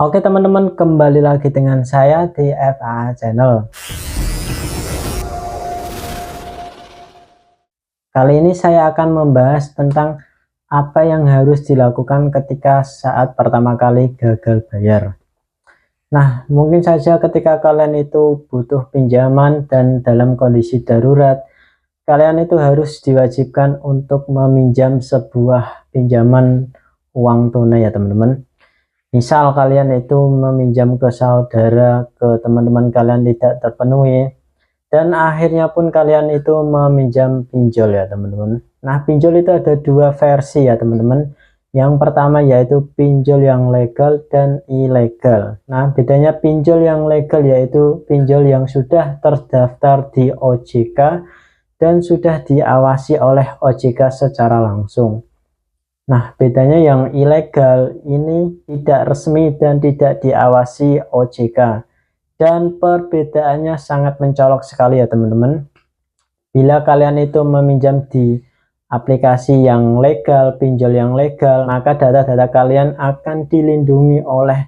Oke teman-teman, kembali lagi dengan saya di FA Channel. Kali ini saya akan membahas tentang apa yang harus dilakukan ketika saat pertama kali gagal bayar. Nah, mungkin saja ketika kalian itu butuh pinjaman dan dalam kondisi darurat, kalian itu harus diwajibkan untuk meminjam sebuah pinjaman uang tunai ya teman-teman. Misal kalian itu meminjam ke saudara, ke teman-teman kalian tidak terpenuhi, dan akhirnya pun kalian itu meminjam pinjol ya teman-teman. Nah, pinjol itu ada dua versi ya teman-teman. Yang pertama yaitu pinjol yang legal dan ilegal. Nah, bedanya pinjol yang legal yaitu pinjol yang sudah terdaftar di OJK dan sudah diawasi oleh OJK secara langsung. Nah, bedanya yang ilegal ini tidak resmi dan tidak diawasi OJK. Dan perbedaannya sangat mencolok sekali ya teman-teman. Bila kalian itu meminjam di aplikasi yang legal, pinjol yang legal, maka data-data kalian akan dilindungi oleh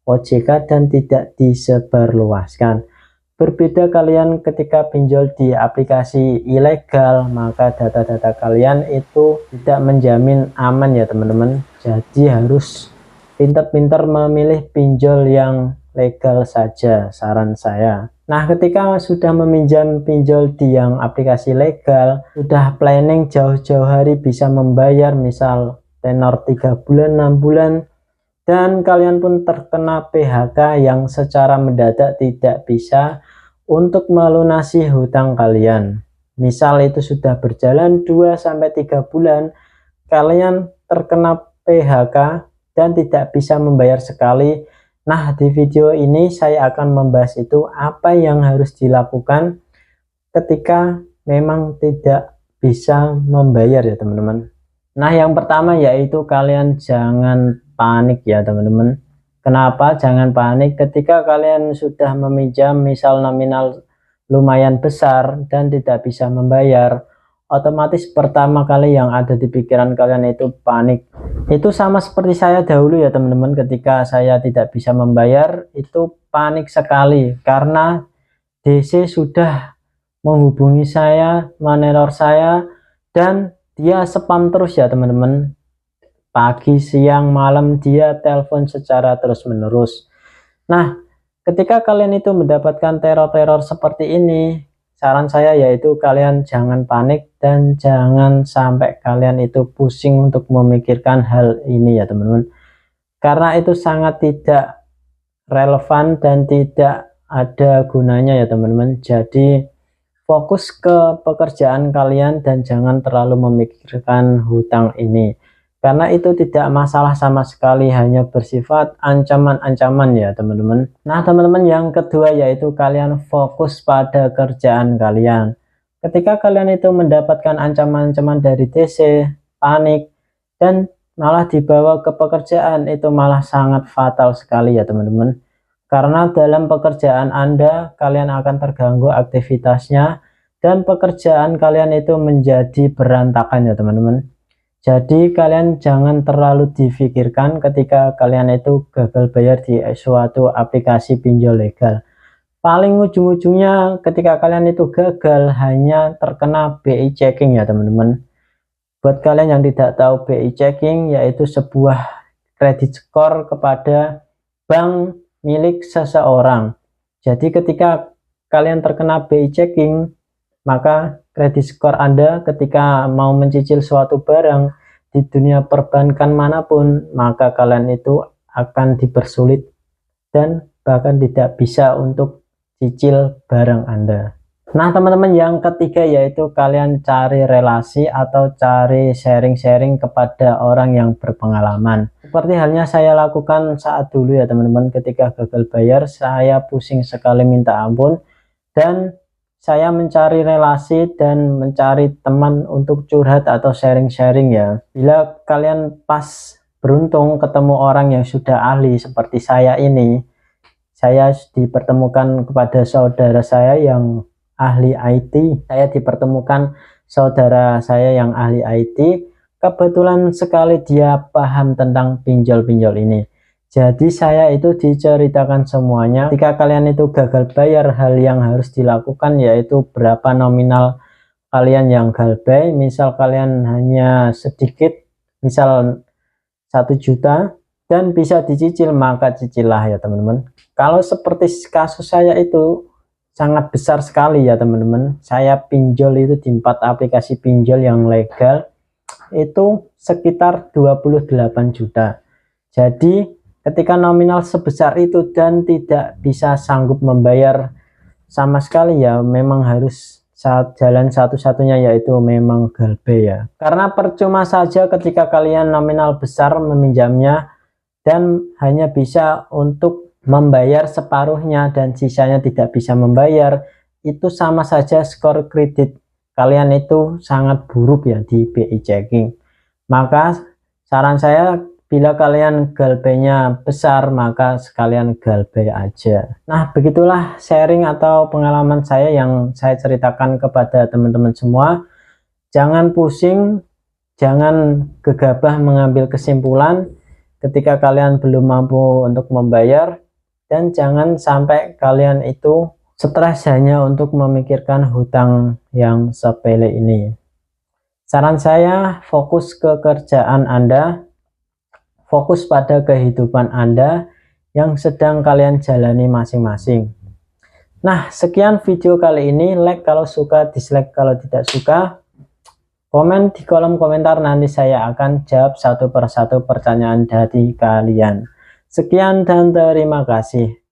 OJK dan tidak disebarluaskan. Berbeda kalian ketika pinjol di aplikasi ilegal, maka data-data kalian itu tidak menjamin aman ya teman-teman. Jadi harus pintar-pintar memilih pinjol yang legal saja, saran saya. Nah, ketika sudah meminjam pinjol di yang aplikasi legal, sudah planning jauh-jauh hari bisa membayar, misal tenor 3 bulan, 6 bulan, dan kalian pun terkena PHK yang secara mendadak tidak bisa untuk melunasi hutang kalian. Misal itu sudah berjalan 2-3 bulan, kalian terkena PHK dan tidak bisa membayar sekali. Nah, di video ini saya akan membahas itu apa yang harus dilakukan ketika memang tidak bisa membayar ya teman-teman. Nah, yang pertama yaitu kalian jangan panik ya teman-teman. Kenapa jangan panik? Ketika kalian sudah meminjam misal nominal lumayan besar dan tidak bisa membayar, otomatis pertama kali yang ada di pikiran kalian itu panik. Itu sama seperti saya dahulu ya teman-teman, ketika saya tidak bisa membayar itu panik sekali karena DC sudah menghubungi saya, meneror saya, dan dia spam terus ya teman-teman. Pagi, siang, malam dia telepon secara terus-menerus. Nah, ketika kalian itu mendapatkan teror-teror seperti ini, saran saya yaitu kalian jangan panik dan jangan sampai kalian itu pusing untuk memikirkan hal ini ya teman-teman. Karena itu sangat tidak relevan dan tidak ada gunanya ya teman-teman. Jadi fokus ke pekerjaan kalian dan jangan terlalu memikirkan hutang ini. Karena itu tidak masalah sama sekali, hanya bersifat ancaman-ancaman ya teman-teman. Nah teman-teman, yang kedua yaitu kalian fokus pada kerjaan kalian. Ketika kalian itu mendapatkan ancaman-ancaman dari DC, panik, dan malah dibawa ke pekerjaan, itu malah sangat fatal sekali ya teman-teman. Karena dalam pekerjaan Anda, kalian akan terganggu aktivitasnya dan pekerjaan kalian itu menjadi berantakan ya teman-teman. Jadi kalian jangan terlalu difikirkan ketika kalian itu gagal bayar di suatu aplikasi pinjol legal. Paling ujung-ujungnya ketika kalian itu gagal hanya terkena BI checking ya teman-teman. Buat kalian yang tidak tahu, BI checking yaitu sebuah kredit skor kepada bank milik seseorang. Jadi ketika kalian terkena BI checking, maka kredit skor Anda ketika mau mencicil suatu barang di dunia perbankan manapun, maka kalian itu akan dipersulit dan bahkan tidak bisa untuk cicil barang Anda. Nah teman-teman, yang ketiga yaitu kalian cari relasi atau cari sharing-sharing kepada orang yang berpengalaman. Seperti halnya saya lakukan saat dulu ya teman-teman, ketika gagal bayar saya pusing sekali minta ampun, dan saya mencari relasi dan mencari teman untuk curhat atau sharing-sharing ya. Bila kalian pas beruntung ketemu orang yang sudah ahli seperti saya ini, saya dipertemukan kepada saudara saya yang ahli IT, saya dipertemukan saudara saya yang ahli IT, kebetulan sekali dia paham tentang pinjol-pinjol ini. Jadi saya itu diceritakan semuanya. Ketika kalian itu gagal bayar, hal yang harus dilakukan yaitu berapa nominal kalian yang galbay. Misal kalian hanya sedikit, misal 1 juta dan bisa dicicil, maka cicilah ya teman-teman. Kalau seperti kasus saya itu sangat besar sekali ya teman-teman. Saya pinjol itu di 4 aplikasi pinjol yang legal itu sekitar 28 juta. Jadi ketika nominal sebesar itu dan tidak bisa sanggup membayar sama sekali, ya memang harus jalan satu-satunya yaitu memang galbay ya. Karena percuma saja ketika kalian nominal besar meminjamnya dan hanya bisa untuk membayar separuhnya dan sisanya tidak bisa membayar, itu sama saja skor kredit kalian itu sangat buruk ya di BI Checking. Maka saran saya, bila kalian galbaynya besar, maka sekalian galbay aja. Nah, begitulah sharing atau pengalaman saya yang saya ceritakan kepada teman-teman semua. Jangan pusing, jangan gegabah mengambil kesimpulan ketika kalian belum mampu untuk membayar, dan jangan sampai kalian itu stres hanya untuk memikirkan hutang yang sepele ini. Saran saya, fokus ke kerjaan Anda, fokus pada kehidupan Anda yang sedang kalian jalani masing-masing. Nah, sekian video kali ini. Like kalau suka, dislike kalau tidak suka. Komen di kolom komentar, nanti saya akan jawab satu persatu pertanyaan dari kalian. Sekian dan terima kasih.